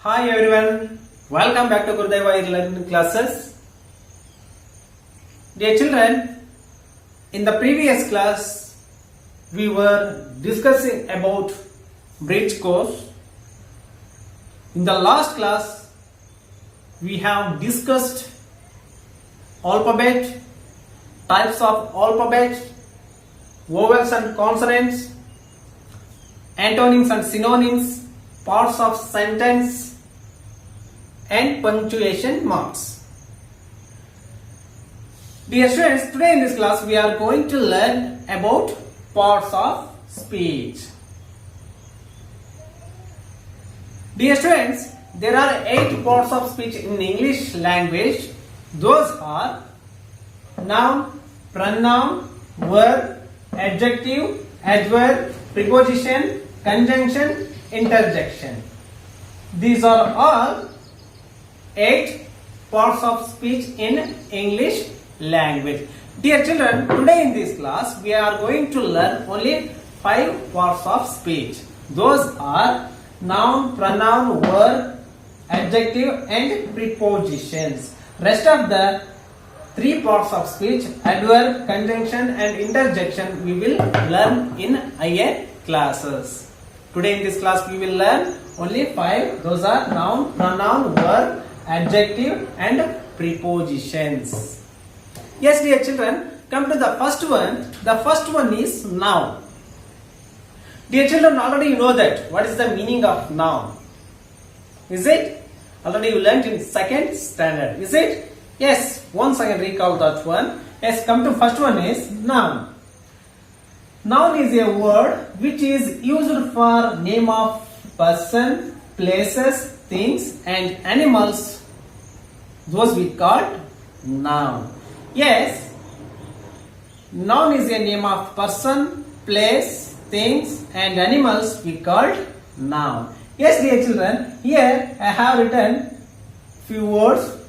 Hi everyone, welcome back to Gurudeva learning classes. Dear children, in the previous class we were discussing about bridge course. In the last class we have discussed alphabet, types of alphabet, vowels and consonants, antonyms and synonyms, parts of sentence and punctuation marks. Dear students, today in this class we are going to learn about parts of speech. Dear students, there are 8 parts of speech in English language. Those are noun, pronoun, verb, adjective, adverb, preposition, conjunction, interjection. These are all 8 parts of speech in English language. Dear children, today in this class we are going to learn only 5 parts of speech. Those are noun, pronoun, verb, adjective and prepositions. Rest of the 3 parts of speech, adverb, conjunction and interjection, we will learn in higher classes. Today in this class we will learn only 5. Those are noun, pronoun, verb, adjective and prepositions. Yes, dear children, come to the first one. The first one is noun. Dear children, already you know that. What is the meaning of noun? Is it? Already you learnt in 2nd standard. Is it? Yes. Once again recall that one. Yes, come to first one is noun. Noun is a word which is used for name of person, places, things and animals. Those we call noun. Yes, noun is a name of person, place, things and animals we called noun. Yes, dear children, here I have written few words.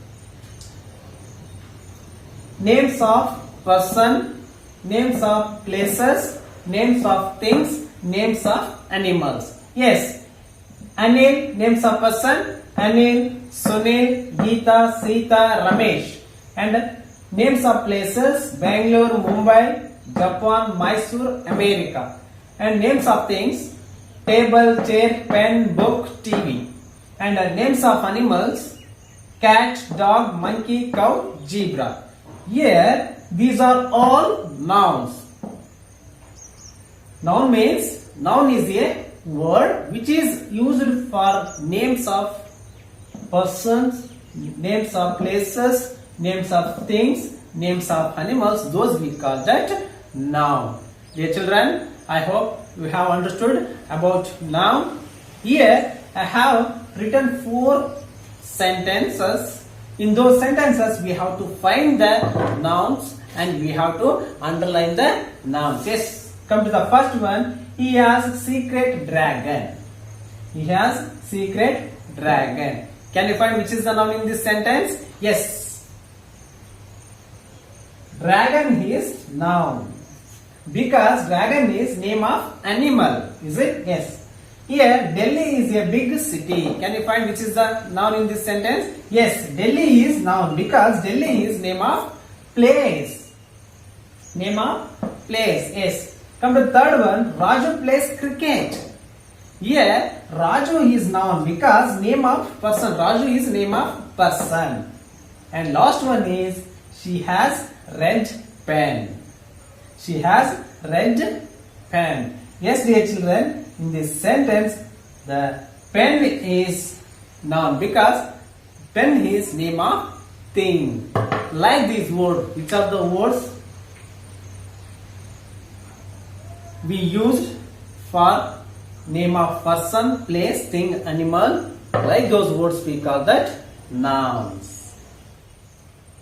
Names of person, names of places, names of things, names of animals. Yes, Anil, names of person, Anil, Sunil, Geeta, Sita, Ramesh. And names of places, Bangalore, Mumbai, Japan, Mysore, America. And names of things, table, chair, pen, book, TV. And names of animals, cat, dog, monkey, cow, zebra. Here, these are all nouns. Noun is a word which is used for names of persons, names of places, names of things, names of animals. Those we call that noun. Dear children, I hope you have understood about noun. Here I have written 4 sentences. In those sentences we have to find the nouns and we have to underline the nouns. Yes, come to the first one. He has secret dragon. He has secret dragon. Can you find which is the noun in this sentence? Yes. Dragon is noun. Because dragon is name of animal. Is it? Yes. Here Delhi is a big city. Can you find which is the noun in this sentence? Yes. Delhi is noun because Delhi is name of place. Name of place. Yes. Come to the third one. Raju plays cricket. Here Raju is noun because name of person. Raju is name of person. And last one is she has red pen. She has red pen. Yes, dear children, in this sentence the pen is noun because pen is name of thing. Like these words, which are the words we used for name of person, place, thing, animal. Like those words we call that nouns.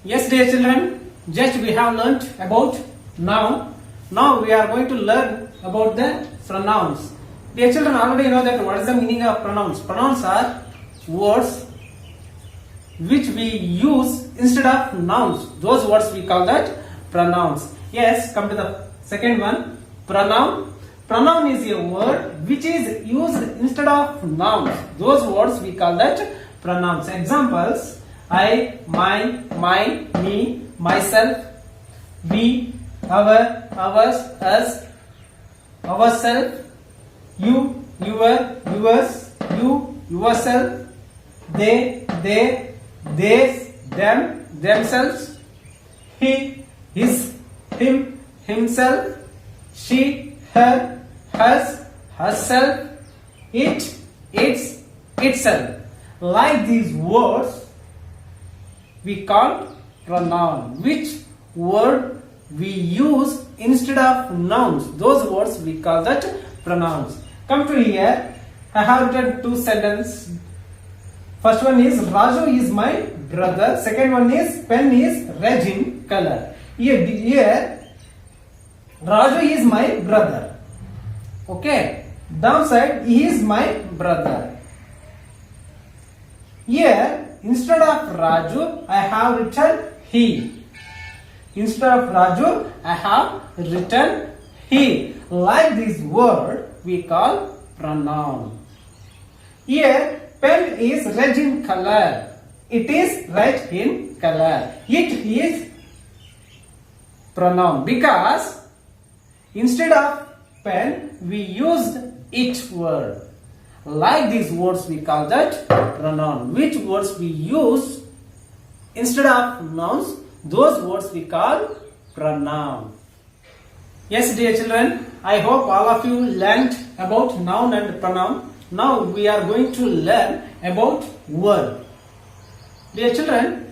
Yes, dear children, just we have learnt about noun. Now we are going to learn about the pronouns. Dear children, already know that what is the meaning of pronouns. Pronouns are words which we use instead of nouns. Those words we call that pronouns. Yes, come to the second one. Pronoun. Pronoun is a word which is used instead of nouns. Those words we call that pronouns. Examples: I, my, mine, me, myself, we, our, ours, us, ourself, you, your, yours, you, yourself, they, their, theirs, them, themselves, he, his, him, himself, she, her, hers, herself, it, its, itself. Like these words, we call pronoun. Which word we use instead of nouns? Those words we call that pronouns. Come to here. I have written two sentences. First one is Raju is my brother. Second one is pen is red in color. Here Raju is my brother. Okay. Downside, he is my brother. Here, instead of Raju, I have written he. Instead of Raju, I have written he. Like this word, we call pronoun. Here, pen is red in color. It is red in color. It is pronoun because instead of pen, we used it word. Like these words, we call that pronoun. Which words we use instead of nouns? Those words we call pronoun. Yes, dear children, I hope all of you learnt about noun and pronoun. Now we are going to learn about verb. Dear children,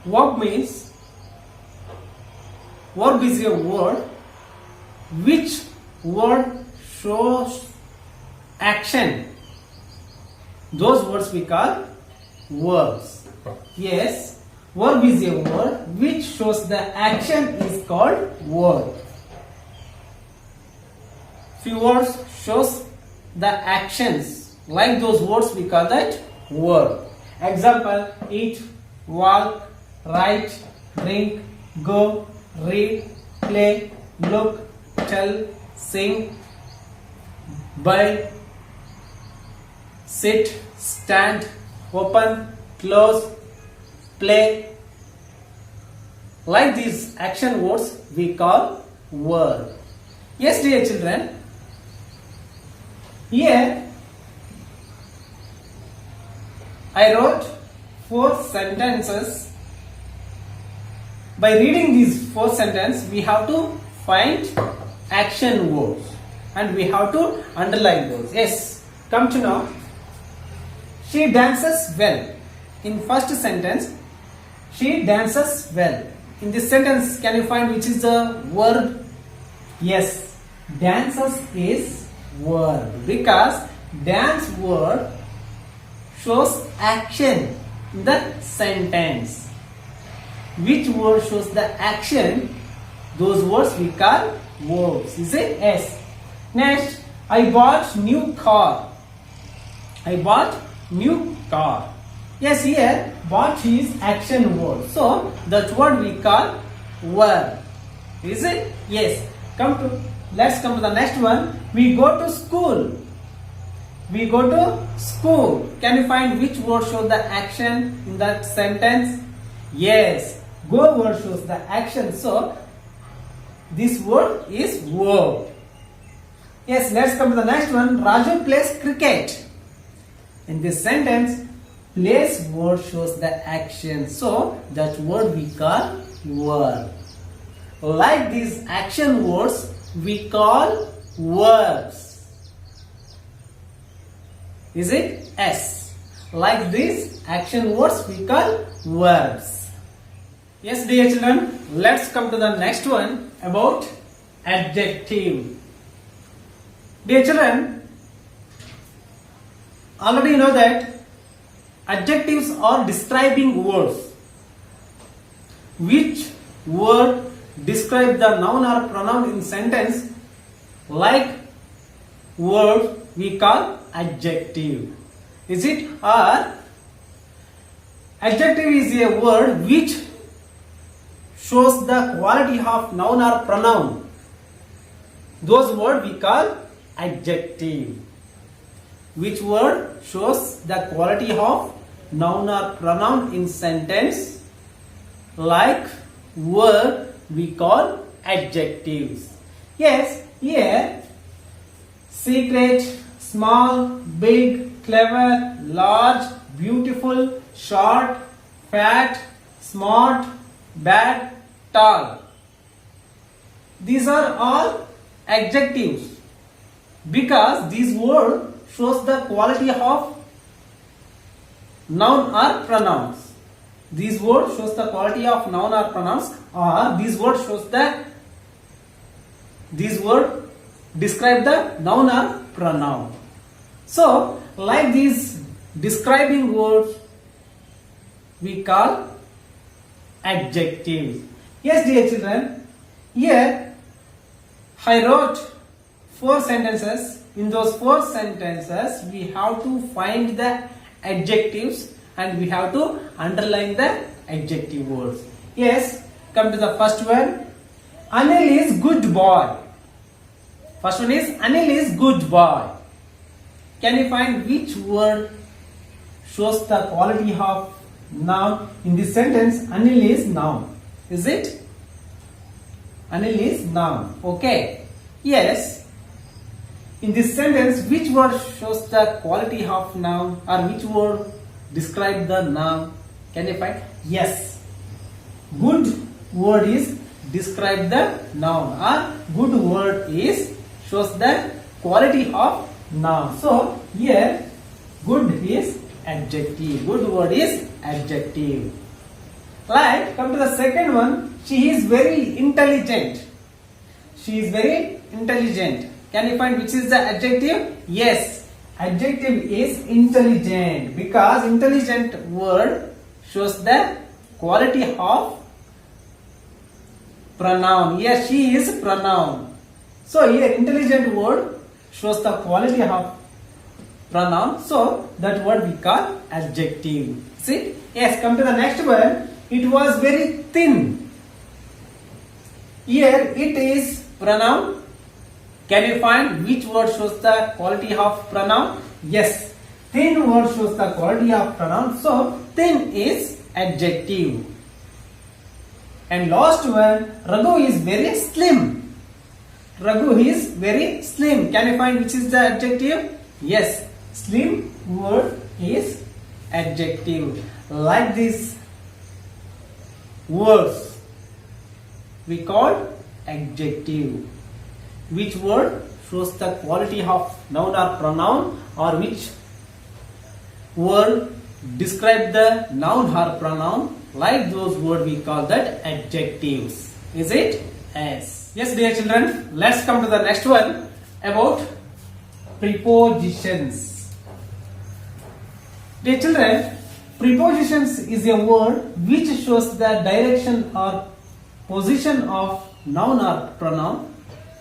verb is a word which word shows action. Those words we call verbs. Yes, verb is a word which shows the action is called verb. Few words shows the actions. Like those words we call that verb. Example: eat, walk, write, drink, go, read, play, look, tell, sing, buy, sit, stand, open, close, play. Like these action words we call verb. Yes, dear children, here I wrote 4 sentences. By reading these 4 sentences, we have to find action words and we have to underline those. Yes, come to know. She dances well. In first sentence, she dances well. In this sentence, can you find which is the verb? Yes, dances is verb because dance word shows action in the sentence. Which word shows the action? Those words we call verbs. Is it? Yes. Next, I bought new car. I bought new car. Yes, here bought is action word. So that word we call verb. Is it? Yes. Let's come to the next one. We go to school. We go to school. Can you find which word shows the action in that sentence? Yes. Go word shows the action. So this word is verb. Yes, let's come to the next one. Raju plays cricket. In this sentence, plays word shows the action. So that word we call verb. Like these action words, we call verbs. Is it? Yes. Like these action words, we call verbs. Yes, dear children, let's come to the next one about adjective. Dear children, already you know that adjectives are describing words. Which word describe the noun or pronoun in sentence? Like word we call adjective. Is it? Or adjective is a word which shows the quality of noun or pronoun. those word we call adjective. Which word shows the quality of noun or pronoun in sentence? Like word we call adjectives. Yes, here secret, small, big, clever, large, beautiful, short, fat, smart, bad, tall. These are all adjectives because these words shows the quality of noun or pronouns. These words shows the quality of noun or pronouns, or these words shows the these word describe the noun or pronoun. So like these describing words we call adjectives. Yes, dear children, here I wrote 4 sentences. In those 4 sentences we have to find the adjectives and we have to underline the adjective words. Yes, come to the first one. Anil is good boy. First one is Anil is good boy. Can you find which word shows the quality of noun in this sentence? Anil is noun. Is it? Anil is noun. Okay. Yes. In this sentence, which word shows the quality of noun or which word describe the noun? Can you find? Yes. Good word is describe the noun or good word is shows the quality of noun. So here good is adjective. Good word is adjective. Like come to the second one. She is very intelligent. She is very intelligent. Can you find which is the adjective? Yes, adjective is intelligent because intelligent word shows the quality of pronoun. Here she is pronoun. So here intelligent word shows the quality of pronoun. So that word we call adjective. See? Yes, come to the next one. It was very thin. Here it is pronoun. Can you find which word shows the quality of pronoun? Yes, thin word shows the quality of pronoun. So thin is adjective. And last one, Raghu is very slim. Raghu is very slim. Can you find which is the adjective? Yes, slim word is adjective. Like these words we call adjective. Which word shows the quality of noun or pronoun, or which word describe the noun or pronoun? Like those words we call that adjectives. Is it? Yes. Yes, dear children, let's come to the next one about prepositions. Dear children, prepositions is a word which shows the direction or position of noun or pronoun.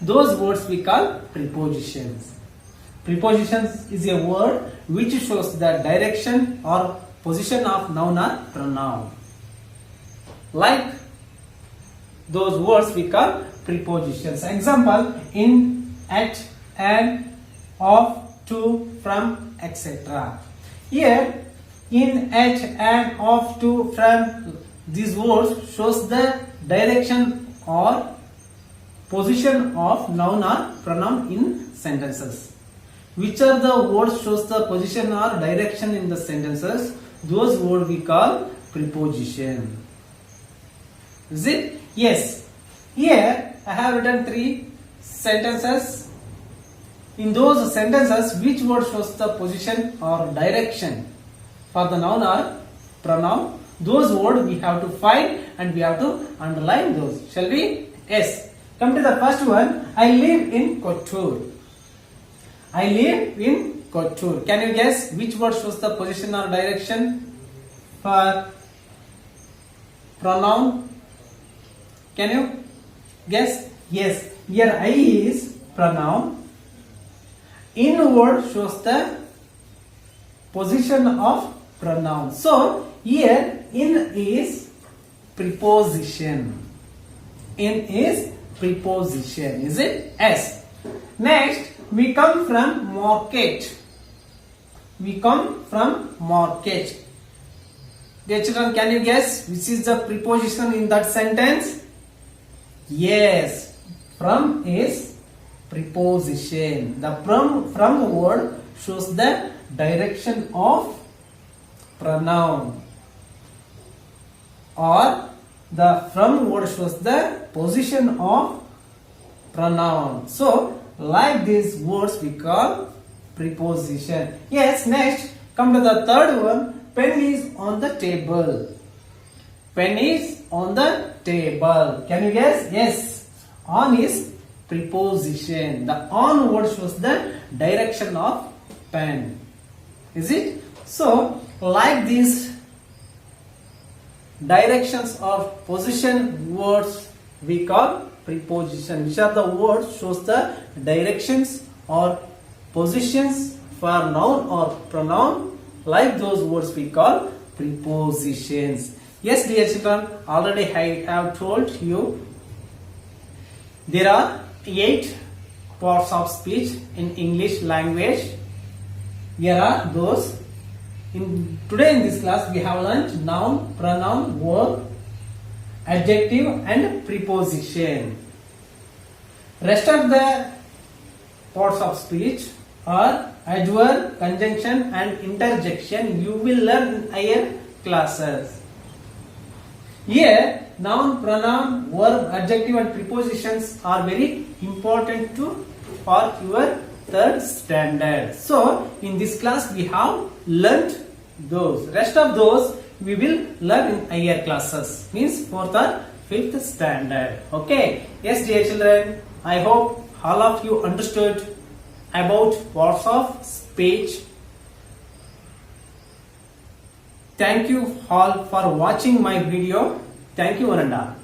Those words we call prepositions. Prepositions is a word which shows the direction or position of noun or pronoun. Like those words we call prepositions. Example: in, at, and, of, to, from, etc. Here, in, at, and, of, to, from, these words shows the direction or position of noun or pronoun in sentences. Which are the words shows the position or direction in the sentences? Those words we call preposition. Is it? Yes. Here I have written 3 sentences. In those sentences, which word shows the position or direction for the noun or pronoun? Those words we have to find and we have to underline those. Shall we? Yes. Come to the first one. I live in Kottur. I live in Kottur. Can you guess which word shows the position or direction for pronoun? Can you guess? Yes. Here I is pronoun. In word shows the position of pronoun. So here in is preposition. In is preposition. Is it? Yes. Next, we come from market. We come from market. Dear children, can you guess which is the preposition in that sentence? Yes, from is preposition. The from word shows the direction of pronoun, or the from word shows the position of pronoun. So, like these words we call preposition. Yes, next, come to the third one. Pen is on the table. Pen is on the table. Can you guess? Yes. On is preposition. The on word shows the direction of pen. Is it? So, like these directions of position words we call preposition. Which are the words shows the directions or positions for noun or pronoun. Like those words we call prepositions. Yes, dear children, already I have told you there are 8 parts of speech in English language. Here are those. Today in this class we have learnt noun, pronoun, verb, adjective and preposition. Rest of the parts of speech are adverb, conjunction and interjection. You will learn in higher classes. Here, noun, pronoun, verb, adjective and prepositions are very important for your third standard. So, in this class we have learnt those. Rest of those we will learn in higher classes. Means 4th or 5th standard. Okay. Yes, dear children, I hope all of you understood about parts of speech. Thank you all for watching my video. Thank you, Ananda.